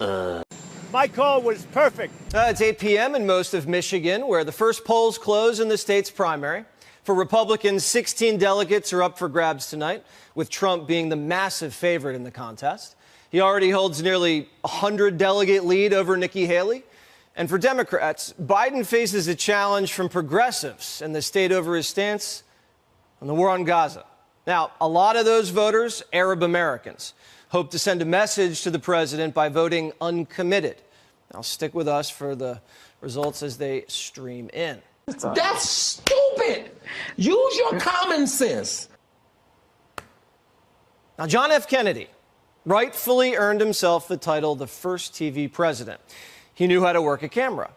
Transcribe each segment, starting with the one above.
My call was perfect. It's 8 p.m. in most of Michigan, where the first polls close in the state's primary. For Republicans, 16 delegates are up for grabs tonight, with Trump being the massive favorite in the contest. He already holds nearly 100-delegate lead over Nikki Haley. And for Democrats, Biden faces a challenge from progressives in the state over his stance on the war on Gaza. Now, a lot of those voters, Arab Americans, hope to send a message to the president by voting uncommitted. Now, stick with us for the results as they stream in. That's stupid. Use your common sense. Now, John F. Kennedy rightfully earned himself the title the first TV president. He knew how to work a camera.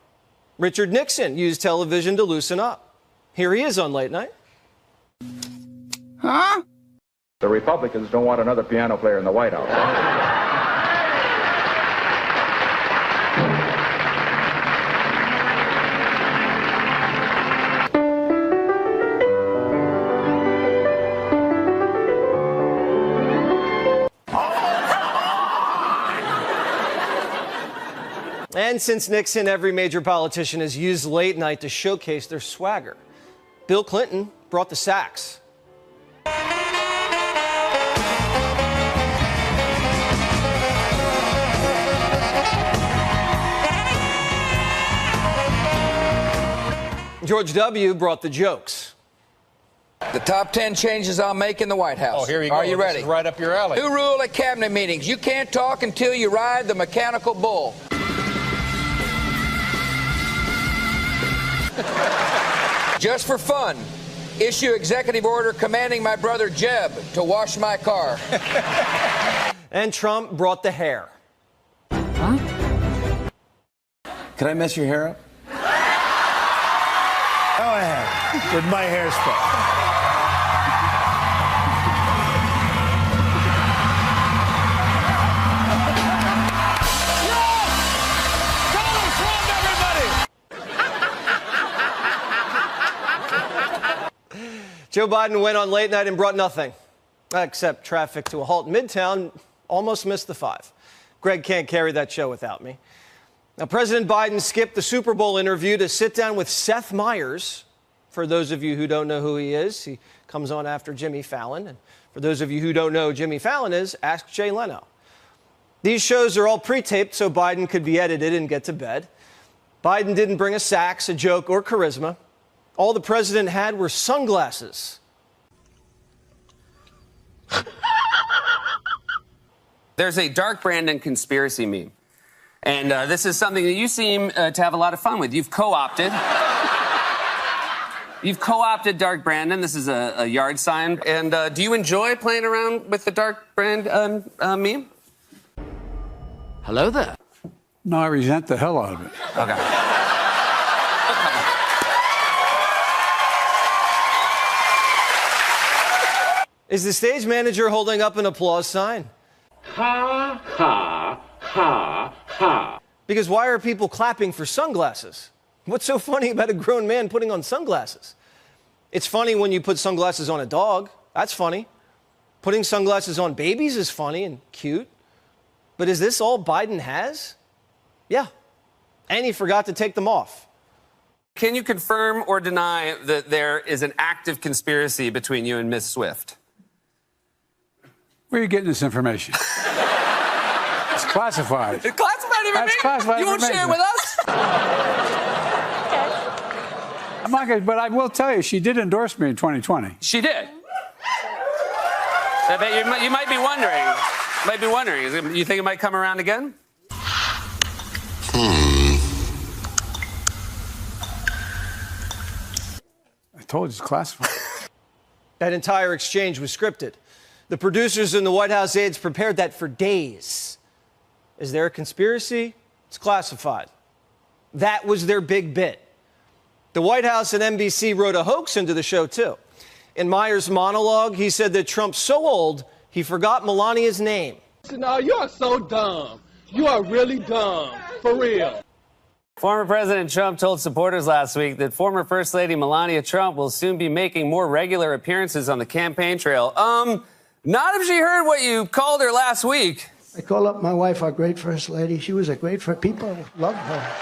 Richard Nixon used television to loosen up. Here he is on Late Night. Huh? The Republicans don't want another piano player in the White House. And since Nixon, every major politician has used Late Night to showcase their swagger. Bill Clinton brought the sax. George W. brought the jokes. The top 10 changes I'll make in the White House. Oh, here you go. Are you ready? This is right up your alley. New rule at cabinet meetings. You can't talk until you ride the mechanical bull. Just for fun, issue executive order commanding my brother Jeb to wash my car. And Trump brought the hair. Huh? Can I mess your hair up? Go ahead with my hairspray. Joe Biden went on Late Night and brought nothing, except traffic to a halt in Midtown. Almost missed the 5. Greg can't carry that show without me. Now, President Biden skipped the Super Bowl interview to sit down with Seth Meyers. For those of you who don't know who he is, he comes on after Jimmy Fallon. And for those of you who don't know who Jimmy Fallon is, ask Jay Leno. These shows are all pre-taped so Biden could be edited and get to bed. Biden didn't bring a sax, a joke, or charisma. All the president had were sunglasses. There's a Dark Brandon conspiracy meme. And this is something that you seem to have a lot of fun with. You've co-opted. You've co-opted Dark Brandon. This is a yard sign. And do you enjoy playing around with the Dark Brandon meme? Hello there. No, I resent the hell out of it. Okay. Is the stage manager holding up an applause sign? Ha, ha, ha, ha. Because why are people clapping for sunglasses? What's so funny about a grown man putting on sunglasses? It's funny when you put sunglasses on a dog. That's funny. Putting sunglasses on babies is funny and cute. But is this all Biden has? Yeah. And he forgot to take them off. Can you confirm or deny that there is an active conspiracy between you and Ms. Swift? Where are you getting this information? It's classified. It's classified information? That's classified You won't share it with us? I'm not gonna, but I will tell you, she did endorse me in 2020. She did. I bet you might be wondering. You think it might come around again? I told you it's classified. That entire exchange was scripted. The producers and the White House aides prepared that for days. Is there a conspiracy? It's classified. That was their big bit. The White House and NBC wrote a hoax into the show, too. In Meyers' monologue, he said that Trump's so old, he forgot Melania's name. No, you are so dumb. You are really dumb. For real. Former President Trump told supporters last week that former First Lady Melania Trump will soon be making more regular appearances on the campaign trail. Not if she heard what you called her last week. I call up my wife, our great first lady. She was a great first. People loved her.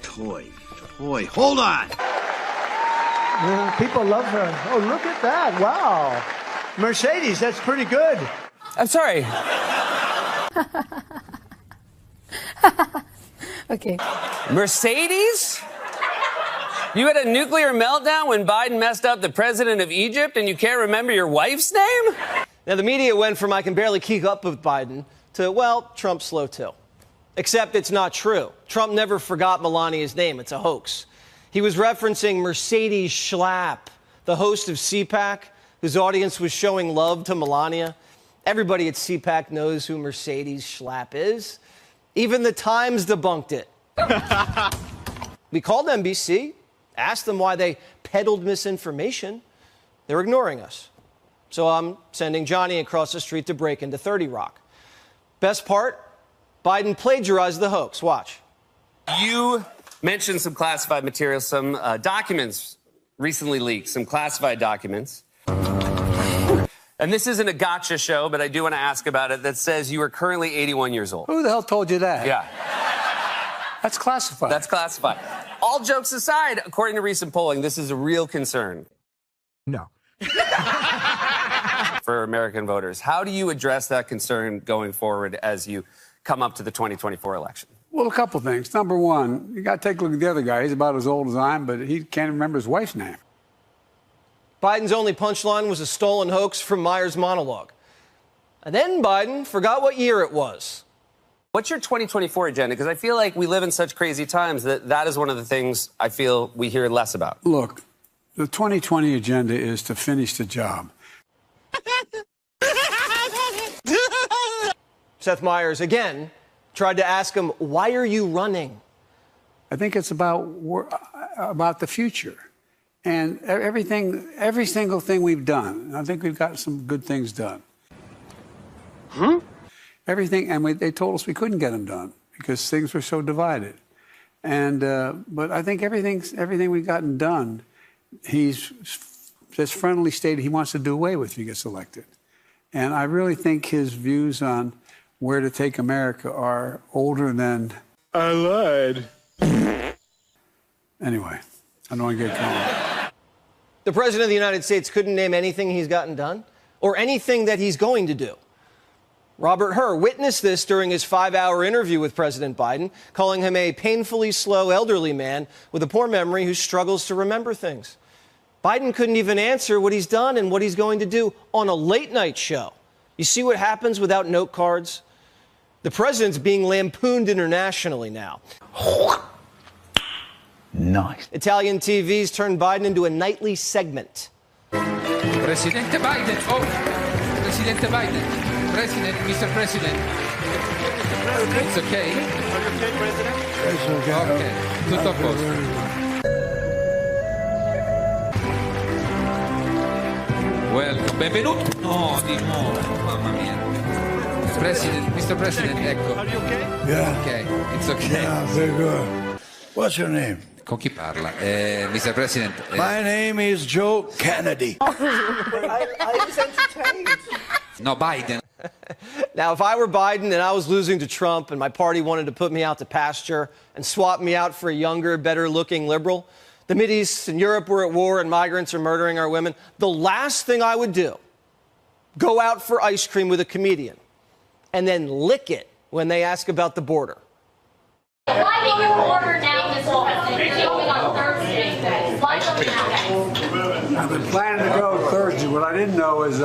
Toy. Hold on. Yeah, people love her. Oh, look at that. Wow. Mercedes, that's pretty good. I'm sorry. Okay. Mercedes? You had a nuclear meltdown when Biden messed up the president of Egypt and you can't remember your wife's name? Now, the media went from I can barely keep up with Biden to, well, Trump's slow too. Except it's not true. Trump never forgot Melania's name. It's a hoax. He was referencing Mercedes Schlapp, the host of CPAC, whose audience was showing love to Melania. Everybody at CPAC knows who Mercedes Schlapp is. Even the Times debunked it. We called NBC, asked them why they peddled misinformation. They're ignoring us. So I'm sending Johnny across the street to break into 30 Rock. Best part? Biden plagiarized the hoax. Watch. You mentioned some classified materials, some documents recently leaked, some classified documents. And this isn't a gotcha show, but I do want to ask about it, that says you are currently 81 years old. Who the hell told you that? Yeah. That's classified. That's classified. All jokes aside, according to recent polling, this is a real concern. No. For American voters. How do you address that concern going forward as you come up to the 2024 election? Well, a couple things. Number one, you got to take a look at the other guy. He's about as old as I am, but he can't remember his wife's name. Biden's only punchline was a stolen hoax from Meyer's monologue. And then Biden forgot what year it was. What's your 2024 agenda? Because I feel like we live in such crazy times that is one of the things I feel we hear less about. Look, the 2020 agenda is to finish the job. Seth Meyers, again, tried to ask him, why are you running? I think it's about the future. And every single thing we've done, I think we've got some good things done. Everything, and they told us we couldn't get them done because things were so divided. And but I think everything we've gotten done, he's just friendly stated he wants to do away with if he gets elected. And I really think his views on where to take America are older than... I lied. Anyway, I don't want to get going. The President of the United States couldn't name anything he's gotten done or anything that he's going to do. Robert Hur witnessed this during his 5-hour interview with President Biden, calling him a painfully slow elderly man with a poor memory who struggles to remember things. Biden couldn't even answer what he's done and what he's going to do on a late-night show. You see what happens without note cards? The president's being lampooned internationally now. Nice. Italian TV's turned Biden into a nightly segment. Presidente Biden, Presidente Biden, President, Mr. President. It's okay? It's okay, President? It's okay. Okay, tutto a posto. Well, benvenuto. No, di nuovo, mamma mia. President, Mr. President, ecco. Are you okay? Yeah. Okay, it's okay. Yeah, very good. What's your name? Con chi parla? Mr. President. My name is Joe Kennedy. I was entertained. No, Biden. Now, if I were Biden and I was losing to Trump and my party wanted to put me out to pasture and swap me out for a younger, better-looking liberal, the Mideast and Europe were at war and migrants are murdering our women, the last thing I would do, go out for ice cream with a comedian and then lick it when they ask about the border. Why make your order now this whole thing? It's going on Thursday. Why don't you now, guys? I've been planning to go Thursday. What I didn't know is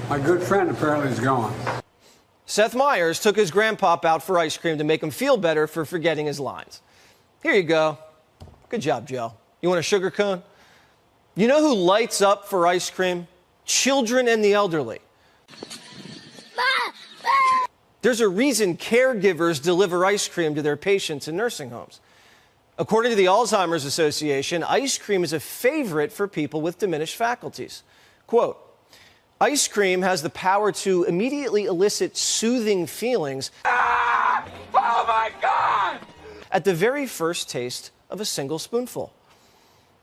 my good friend apparently is going. Seth Meyers took his grandpop out for ice cream to make him feel better for forgetting his lines. Here you go. Good job, Joe. You want a sugar cone? You know who lights up for ice cream? Children and the elderly. There's a reason caregivers deliver ice cream to their patients in nursing homes. According to the Alzheimer's Association, ice cream is a favorite for people with diminished faculties. Quote, ice cream has the power to immediately elicit soothing feelings Oh, my God! at the very first taste of a single spoonful.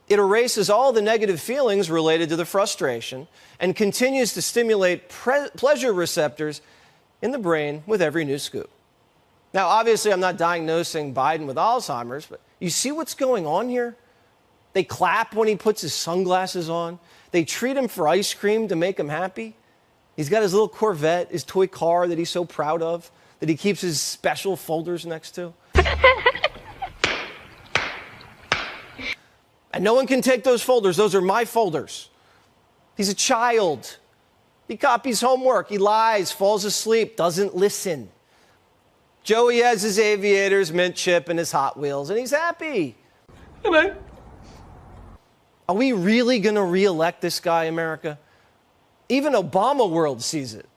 It erases all the negative feelings related to the frustration and continues to stimulate pleasure receptors in the brain with every new scoop. Now, obviously, I'm not diagnosing Biden with Alzheimer's, but you see what's going on here? They clap when he puts his sunglasses on. They treat him for ice cream to make him happy. He's got his little Corvette, his toy car that he's so proud of, that he keeps his special folders next to. And no one can take those folders. Those are my folders. He's a child. He copies homework. He lies, falls asleep, doesn't listen. Joey has his aviators, mint chip, and his Hot Wheels, and he's happy. Are we really going to re-elect this guy, America? Even Obama world sees it.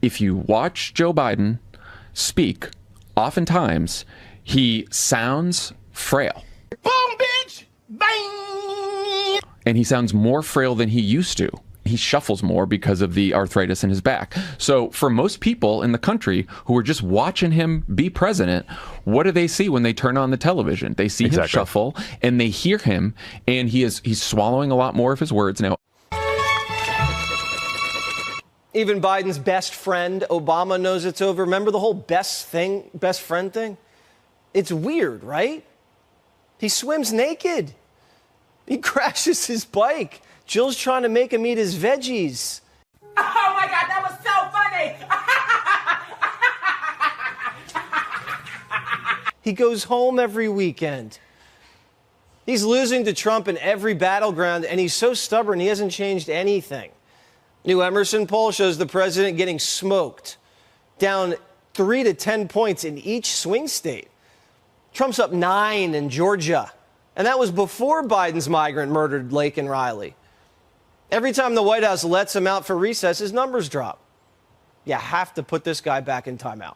If you watch Joe Biden speak, oftentimes he sounds frail. Boom, bitch! Bang! And he sounds more frail than he used to. He shuffles more because of the arthritis in his back. So for most people in the country who are just watching him be president, what do they see when they turn on the television? They see him shuffle and they hear him, and he's swallowing a lot more of his words now. Even Biden's best friend, Obama, knows it's over. Remember the whole best friend thing? It's weird, right? He swims naked. He crashes his bike. Jill's trying to make him eat his veggies. Oh my God, that was so funny. He goes home every weekend. He's losing to Trump in every battleground, and he's so stubborn he hasn't changed anything. New Emerson poll shows the president getting smoked, down 3 to 10 points in each swing state. Trump's up 9 in Georgia, and that was before Biden's migrant murdered Laken Riley. Every time the White House lets him out for recess, his numbers drop. You have to put this guy back in timeout.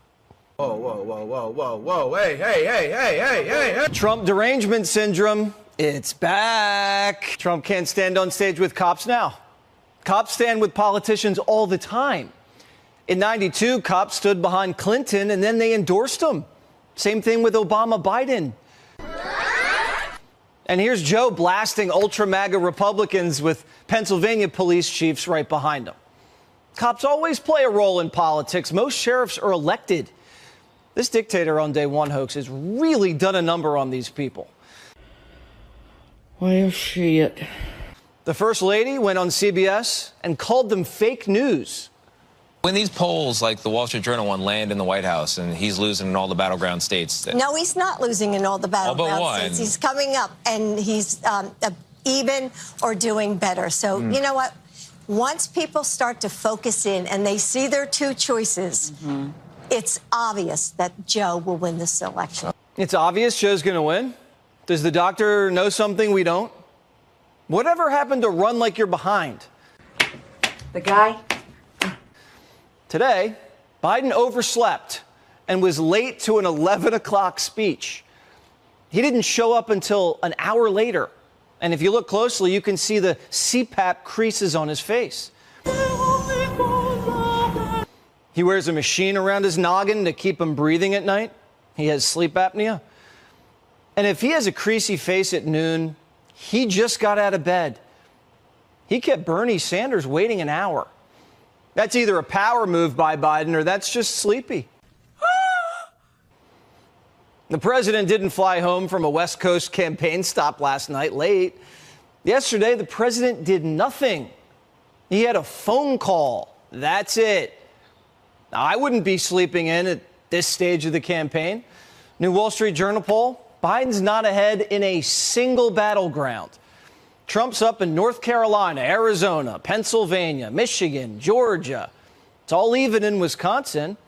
Whoa, whoa, whoa, whoa, whoa, whoa, hey. Trump derangement syndrome, it's back. Trump can't stand on stage with cops now. Cops stand with politicians all the time. In '92, cops stood behind Clinton and then they endorsed him. Same thing with Obama, Biden. And here's Joe blasting ultra-MAGA Republicans with Pennsylvania police chiefs right behind him. Cops always play a role in politics. Most sheriffs are elected. This dictator on day one hoax has really done a number on these people. Well, shit. The First Lady went on CBS and called them fake news. When these polls, like the Wall Street Journal one, land in the White House and he's losing in all the battleground states. No, he's not losing in all the battleground states. He's coming up and he's even or doing better. So, you know what? Once people start to focus in and they see their two choices, it's obvious that Joe will win this election. It's obvious Joe's going to win? Does the doctor know something we don't? Whatever happened to run like you're behind? The guy? Today, Biden overslept and was late to an 11 o'clock speech. He didn't show up until an hour later. And if you look closely, you can see the CPAP creases on his face. He wears a machine around his noggin to keep him breathing at night. He has sleep apnea. And if he has a creasy face at noon, he just got out of bed. He kept Bernie Sanders waiting an hour. That's either a power move by Biden or that's just sleepy. The president didn't fly home from a West Coast campaign stop last night late. Yesterday, the president did nothing. He had a phone call. That's it. Now, I wouldn't be sleeping in at this stage of the campaign. New Wall Street Journal poll, Biden's not ahead in a single battleground. Trump's up in North Carolina, Arizona, Pennsylvania, Michigan, Georgia. It's all even in Wisconsin.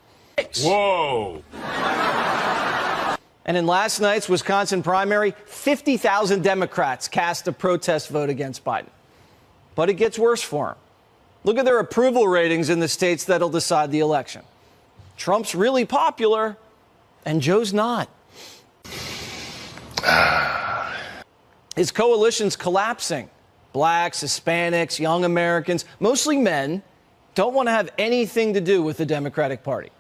Whoa. And in last night's Wisconsin primary, 50,000 Democrats cast a protest vote against Biden. But it gets worse for him. Look at their approval ratings in the states that'll decide the election. Trump's really popular, and Joe's not. His coalition's collapsing. Blacks, Hispanics, young Americans, mostly men, don't want to have anything to do with the Democratic Party.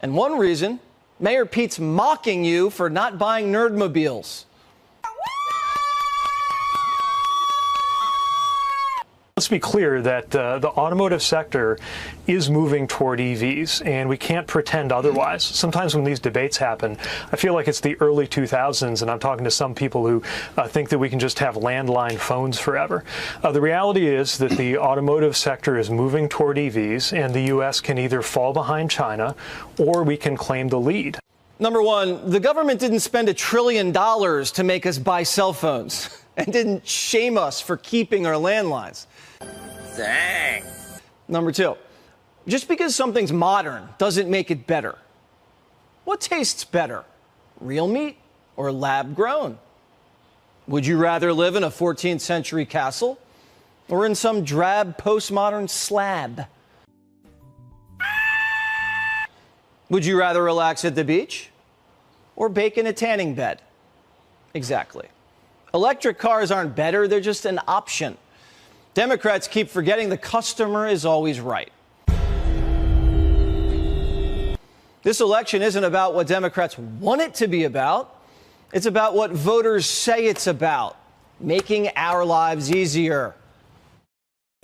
And one reason, Mayor Pete's mocking you for not buying Nerdmobiles. Let's be clear that the automotive sector is moving toward EVs, and we can't pretend otherwise. Sometimes when these debates happen, I feel like it's the early 2000s, and I'm talking to some people who think that we can just have landline phones forever. The reality is that the automotive sector is moving toward EVs, and the U.S. can either fall behind China or we can claim the lead. Number one, the government didn't spend $1 trillion to make us buy cell phones and didn't shame us for keeping our landlines. Dang. Number two, just because something's modern doesn't make it better. What tastes better, real meat or lab grown? Would you rather live in a 14th century castle or in some drab postmodern slab? Would you rather relax at the beach or bake in a tanning bed? Exactly. Electric cars aren't better, they're just an option. Democrats keep forgetting the customer is always right. This election isn't about what Democrats want it to be about. It's about what voters say it's about, making our lives easier.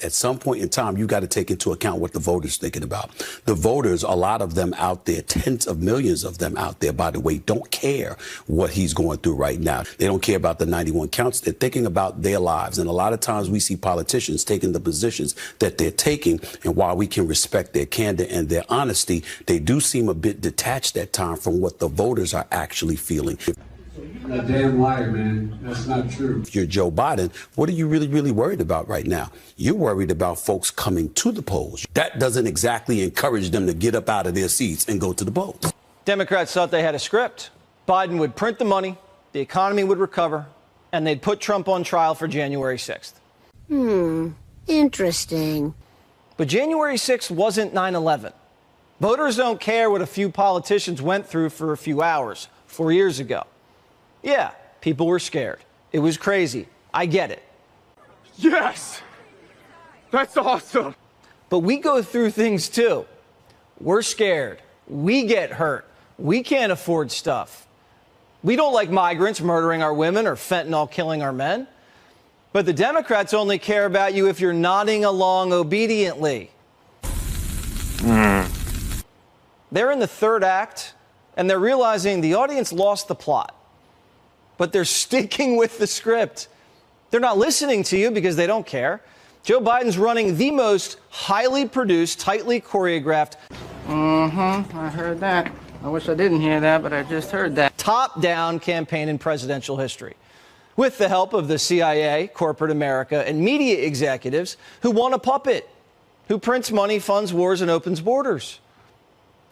At some point in time, you got to take into account what the voters are thinking about. The voters, a lot of them out there, tens of millions of them out there, by the way, don't care what he's going through right now. They don't care about the 91 counts. They're thinking about their lives. And a lot of times we see politicians taking the positions that they're taking. And while we can respect their candor and their honesty, they do seem a bit detached at times from what the voters are actually feeling. You're a damn liar, man. That's not true. If you're Joe Biden, what are you really worried about right now? You're worried about folks coming to the polls. That doesn't exactly encourage them to get up out of their seats and go to the polls. Democrats thought they had a script. Biden would print the money, the economy would recover, and they'd put Trump on trial for January 6th. Interesting. But January 6th wasn't 9/11. Voters don't care what a few politicians went through for a few hours 4 years ago. Yeah, people were scared. It was crazy. I get it. Yes! That's awesome! But we go through things too. We're scared. We get hurt. We can't afford stuff. We don't like migrants murdering our women or fentanyl killing our men. But the Democrats only care about you if you're nodding along obediently. They're in the third act, and they're realizing the audience lost the plot. But they're sticking with the script. They're not listening to you because they don't care. Joe Biden's running the most highly produced, tightly choreographed. I heard that. I wish I didn't hear that, but I just heard that. Top-down campaign in presidential history, with the help of the CIA, corporate America, and media executives who want a puppet, who prints money, funds wars, and opens borders,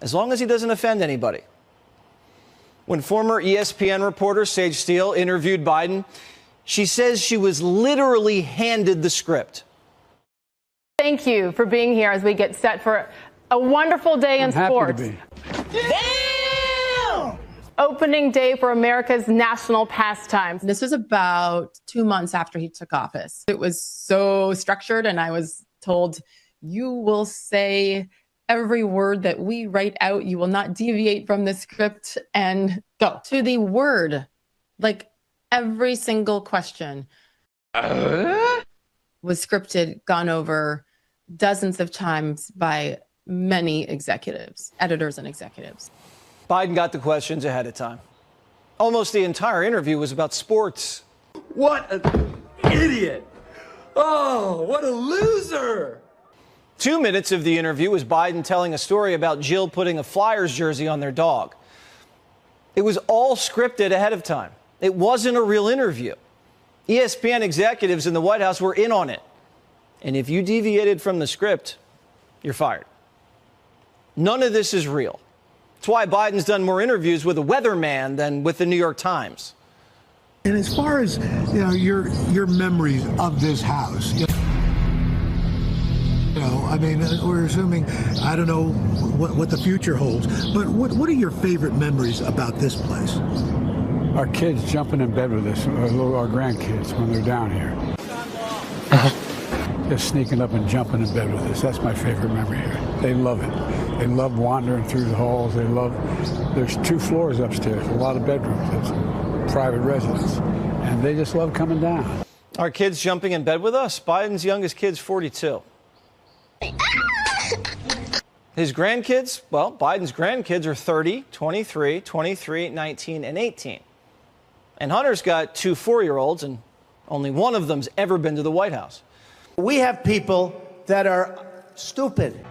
as long as he doesn't offend anybody. When former ESPN reporter Sage Steele interviewed Biden, she says she was literally handed the script. Thank you for being here as we get set for a wonderful day in sports. Damn! Opening day for America's national pastimes. This was about 2 months after he took office. It was so structured, and I was told, you will say every word that we write out. You will not deviate from the script, and go to the word. Like every single question was scripted, gone over dozens of times by many executives, editors and executives. Biden got the questions ahead of time. Almost the entire interview was about sports. What an idiot! Oh, what a loser! 2 minutes of the interview was Biden telling a story about Jill putting a Flyers jersey on their dog. It was all scripted ahead of time. It wasn't a real interview. ESPN executives in the White House were in on it. And if you deviated from the script, you're fired. None of this is real. That's why Biden's done more interviews with a weatherman than with the New York Times. And as far as your memories of this house, I mean, we're assuming, I don't know what the future holds, but what are your favorite memories about this place? Our kids jumping in bed with us, our grandkids, when they're down here. Just sneaking up and jumping in bed with us. That's my favorite memory here. They love it. They love wandering through the halls. There's 2 floors upstairs, a lot of bedrooms. It's private residence. And they just love coming down. Are kids jumping in bed with us? Biden's youngest kid's 42. His grandkids, well, Biden's grandkids are 30, 23, 23, 19, and 18. And Hunter's got 2 4-year-olds, and only one of them's ever been to the White House. We have people that are stupid.